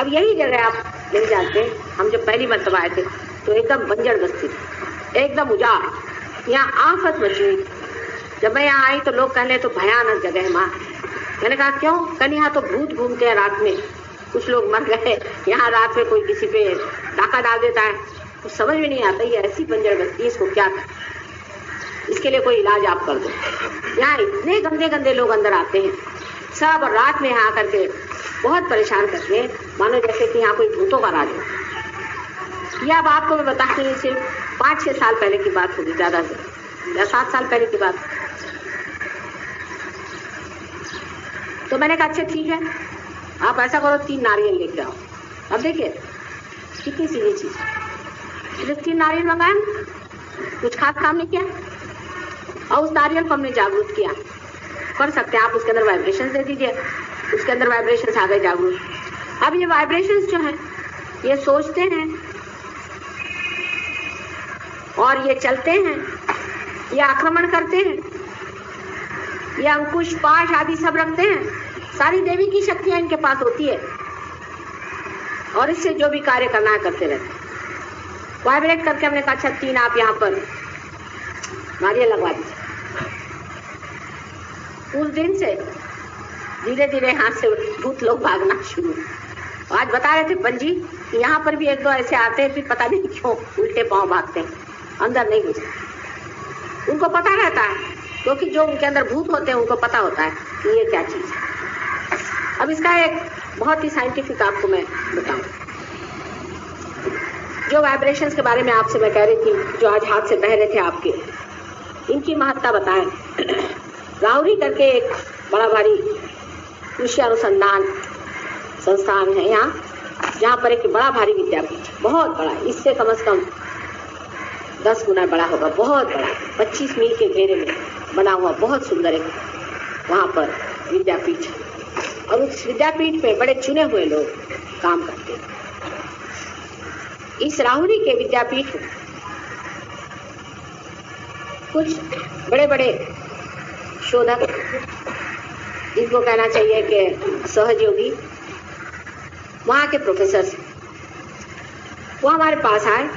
अब यही जगह आप नहीं जानते, हम जब पहली मरतबा आए थे तो एकदम बंजर बस्ती थी, एकदम उजाड़, यहाँ आफत मची हुई। जब मैं यहाँ आई तो लोग कहने तो भयानक जगह है माँ। मैंने कहा क्यों? कहने यहाँ तो भूत घूमते हैं रात में, कुछ लोग मर गए, यहाँ रात में कोई किसी पे डाका डाल देता है। कुछ समझ में नहीं आता, ये ऐसी बंजर बस्ती है, इसको क्या करें, इसके लिए कोई इलाज आप कर दो। यहाँ इतने गंदे गंदे लोग अंदर आते हैं सब, और रात में यहाँ आकर के बहुत परेशान करते हैं, मानो जैसे कि यहाँ कोई भूतों का राज हो। यह अब आपको मैं बताती हूँ, सिर्फ 5-6 साल पहले की बात होगी, ज्यादा से या 7 साल पहले की बात। तो मैंने कहा अच्छा ठीक है, आप ऐसा करो 3 नारियल लेके आओ। अब देखिए कितनी सीधी चीज, सिर्फ 3 नारियल मंगाए, कुछ खास काम नहीं किया, और उस नारियल को हमने जागरूक किया। कर सकते हैं आप उसके अंदर वाइब्रेशन दे दीजिए, उसके अंदर वाइब्रेशन आ गए जागरूक। अब ये वाइब्रेशन जो है ये सोचते हैं और ये चलते हैं, ये आक्रमण करते हैं, ये अंकुश पाश आदि सब रखते हैं, सारी देवी की शक्तियां इनके पास होती है, और इससे जो भी कार्य करना है करते रहते हैं। वाइब्रेट करके हमने कहा अच्छा 3 आप यहाँ पर नारियल लगवा दीजिए। उस दिन से धीरे धीरे यहाँ से भूत लोग भागना शुरू। आज बता रहे थे पंजी कि यहाँ पर भी 1-2 ऐसे आते हैं, फिर पता नहीं क्यों उल्टे पांव भागते हैं, अंदर नहीं घुसते। उनको पता रहता है, क्योंकि जो उनके अंदर भूत होते हैं उनको पता होता है कि ये क्या चीज है। अब इसका एक बहुत ही साइंटिफिक आपको मैं बताऊं, जो वाइब्रेशंस के बारे में आपसे मैं कह रही थी, जो आज हाथ से बह रहे थे आपके, इनकी महत्ता बताएं। राहुरी करके एक बड़ा भारी कृषि अनुसंधान संस्थान है यहाँ, जहाँ पर एक बड़ा भारी विद्यापीठ, बहुत बड़ा, इससे कम से कम 10 गुना बड़ा होगा, बहुत बड़ा, 25 मील के घेरे में बना हुआ बहुत सुंदर एक वहाँ पर विद्यापीठ। और उस विद्यापीठ में बड़े चुने हुए लोग काम करते हैं। इस राहुरी के विद्यापीठ में कुछ बड़े बड़े शोधक, इनको कहना चाहिए कि सहयोगी, वहाँ के प्रोफेसर, वो हमारे पास आए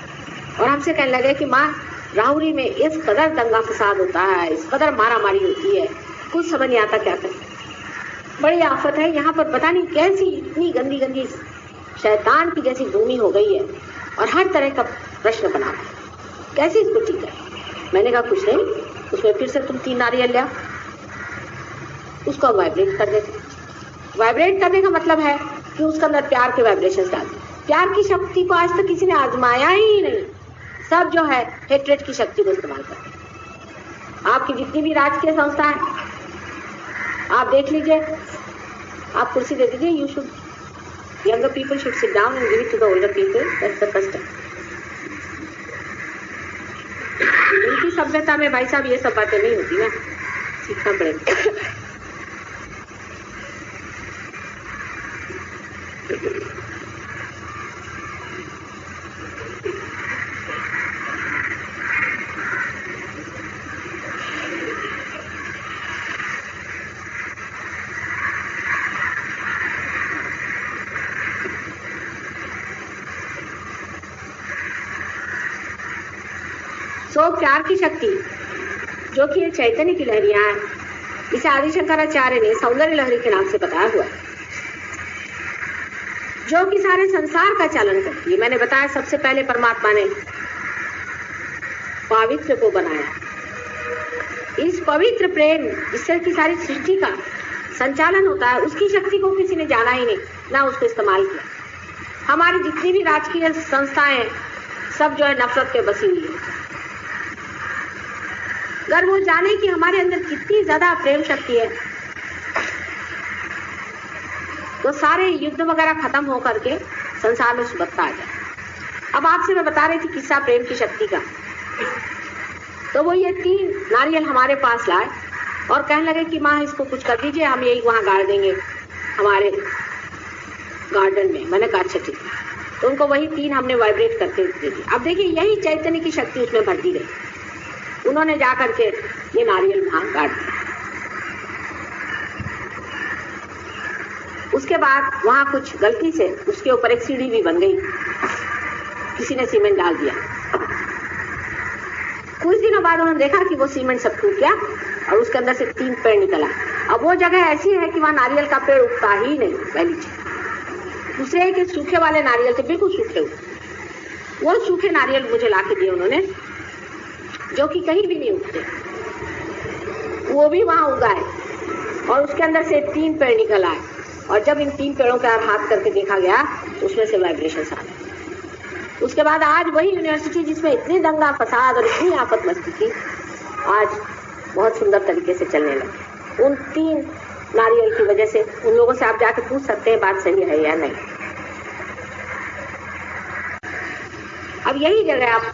और हमसे कहने लगे कि माँ राहुरी में इस कदर दंगा फसाद होता है, इस कदर मारा मारी होती है, कुछ समझ नहीं आता क्या करें, बड़ी आफत है यहाँ पर, पता नहीं कैसी इतनी गंदी गंदी शैतान की जैसी भूमि हो गई है, और हर तरह का प्रश्न बना है, कैसे इसको ठीक है। मैंने कहा कुछ नहीं, उसमें फिर से तुम 3 नारियल लिया, उसको वाइब्रेट कर देते। वाइब्रेट करने का मतलब है कि उसके अंदर प्यार के वाइब्रेशन डाल दो। प्यार की शक्ति को आज तक किसी ने आजमाया ही नहीं, सब जो है हेट्रेड की शक्ति को इस्तेमाल करते हैं। आपकी जितनी भी राजकीय संस्था है आप देख लीजिए, आप कुर्सी दे दीजिए, you should, younger people should sit down and give it to the older people, that's the custom. इनकी सभ्यता में भाई साहब ये सब बातें नहीं होती ना, सीखना पड़ेगा। सो प्यार की शक्ति जो कि ये चैतन्य की लहरियां हैं, इसे आदि शंकराचार्य ने सौंदर्य लहरी के नाम से बताया हुआ है, जो कि सारे संसार का चालन करती है। मैंने बताया सबसे पहले परमात्मा ने पवित्र को बनाया, इस पवित्र प्रेम जिससे की सारी सृष्टि का संचालन होता है, उसकी शक्ति को किसी ने जाना ही नहीं, ना उसको इस्तेमाल किया। हमारी जितनी भी राजकीय संस्थाएं सब जो है नफरत पे बसी हुई है। अगर वो जाने कि हमारे अंदर कितनी ज्यादा प्रेम शक्ति है, तो सारे युद्ध वगैरह खत्म हो करके संसार में सुबत्ता आ जाए। अब आपसे मैं बता रही थी किस्सा प्रेम की शक्ति का, तो वो ये 3 नारियल हमारे पास लाए और कहने लगे कि माँ इसको कुछ कर दीजिए, हम यही वहां गाड़ देंगे हमारे गार्डन में। मैंने कहा अच्छा ठीक है, तो उनको वही 3 हमने वाइब्रेट करके दे दी। अब देखिए यही चैतन्य की शक्ति उसमें भरती गई, उन्होंने जाकर के ये नारियल वहां गाड़ दिया। उसके बाद वहां कुछ गलती से उसके ऊपर एक सीढ़ी भी बन गई, किसी ने सीमेंट डाल दिया। कुछ दिनों बाद उन्होंने देखा कि वो सीमेंट सब टूट गया और उसके अंदर से 3 पेड़ निकला। अब वो जगह ऐसी है कि वहां नारियल का पेड़ उगता ही नहीं, पहली चीज। दूसरे है कि सूखे वाले नारियल थे, बिल्कुल सूखे हुए। वो सूखे नारियल मुझे ला के दिए उन्होंने, जो कि कहीं भी नहीं उगते, वो भी वहां उगाए और उसके अंदर से 3 पेड़ निकल आए। और जब इन 3 पेड़ों का हाथ करके देखा गया तो उसमें से वाइब्रेशन आ गए। उसके बाद आज वही यूनिवर्सिटी जिसमें इतनी दंगा फसाद और इतनी आफत मस्ती थी, आज बहुत सुंदर तरीके से चलने लगे। उन 3 नारियल की वजह से उन लोगों से आप जाके पूछ सकते हैं बात सही है या नहीं। अब यही जगह आप